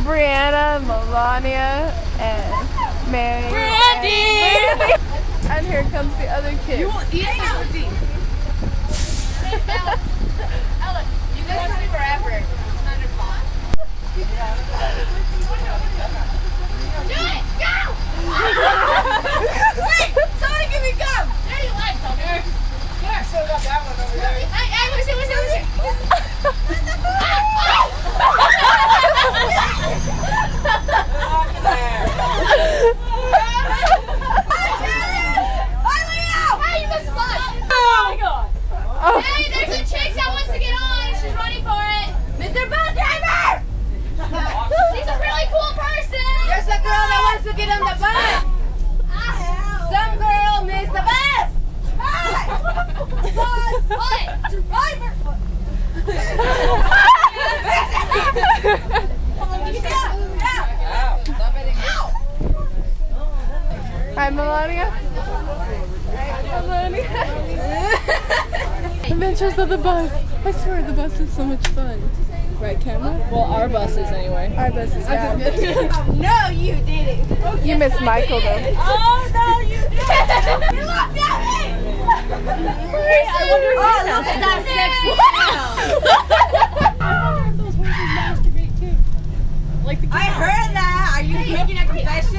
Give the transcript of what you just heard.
Brianna, Melania, and Mary. Brandy! And here comes the other kids. You won't eat it? Ella, you guys can stay forever. It's not your fault. Do it! Go! Wait! Somebody give me gum! There you like, Tucker. Here. Still got that one over there. Hey, listen. Hey, there's a chick that wants to get on. She's running for it. Mr. Bus Driver! She's a really cool person. There's a girl that wants to get on the bus. Some girl missed the bus. Hey! Bus driver! Hi, Melania. Adventures of the bus. I swear the bus is so much fun. Right, camera? Well, our buses anyway. Our bus is bad. No, you didn't. You missed Michael though. Oh, no, you didn't. You looked at me. I wonder if Look at that sexy those horses masturbate too. Like the I heard that. Are you making a confession?